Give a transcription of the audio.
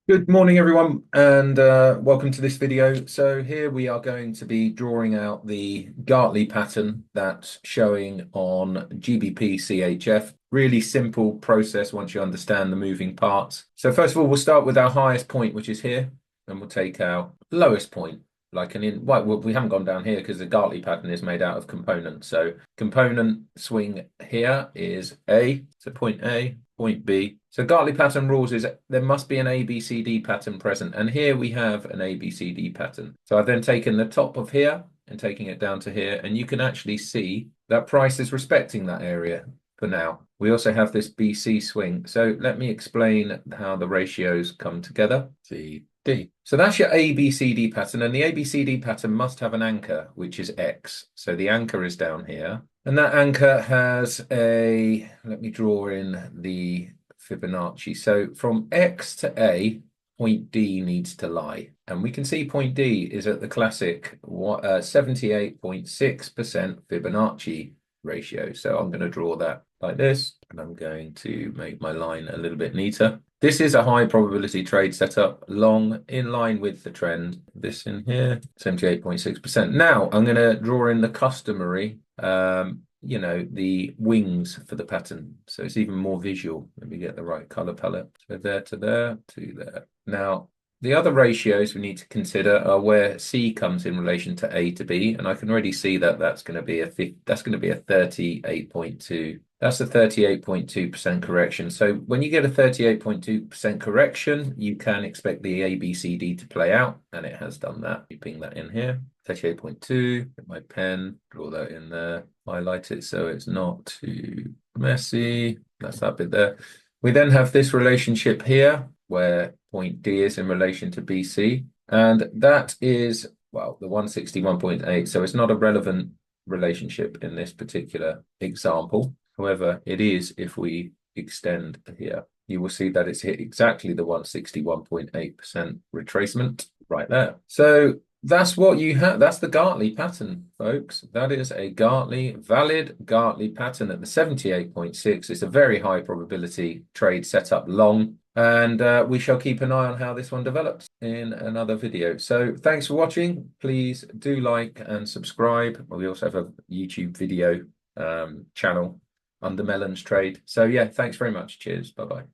Good morning, everyone, and welcome to this video. So here we are going to be drawing out the Gartley pattern that's showing on GBP CHF. Really simple process once you understand the moving parts. So first of all, we'll start with our highest point, which is here, and we'll take our lowest point, well, we haven't gone down here because the Gartley pattern is made out of components. So component swing here is A, so point A, point B. So Gartley pattern rules is there must be an ABCD pattern present. And here we have an ABCD pattern. So I've then taken the top of here and taking it down to here. And you can actually see that price is respecting that area for now. We also have this BC swing. So let me explain how the ratios come together. C, D. So that's your ABCD pattern. And the ABCD pattern must have an anchor, which is X. So the anchor is down here. And that anchor has let me draw in the Fibonacci. So from X to A, point D needs to lie. And we can see point D is at the classic 78.6% Fibonacci ratio. So I'm going to draw that like this, and I'm going to make my line a little bit neater. This is a high probability trade setup, long in line with the trend. This in here, 78.6%. Now I'm going to draw in the customary the wings for the pattern. So it's even more visual. Let me get the right color palette. So there to there to there. Now, the other ratios we need to consider are where C comes in relation to A to B. And I can already see that that's going to be a 38.2. That's a 38.2% correction. So when you get a 38.2% correction, you can expect the ABCD to play out, and it has done that. Keeping that in here. 38.2, get my pen, draw that in there, highlight it so it's not too messy. That's that bit there. We then have this relationship here where point D is in relation to BC, and that is, well, the 161.8. So it's not a relevant relationship in this particular example. However, it is if we extend here. You will see that it's hit exactly the 161.8% retracement right there. So that's what you have. That's the Gartley pattern, folks. That is a valid Gartley pattern at the 78.6. It's a very high probability trade set up long. And we shall keep an eye on how this one develops in another video. So thanks for watching. Please do like and subscribe. We also have a YouTube video channel under MelonsTrade. So yeah, thanks very much. Cheers. Bye-bye.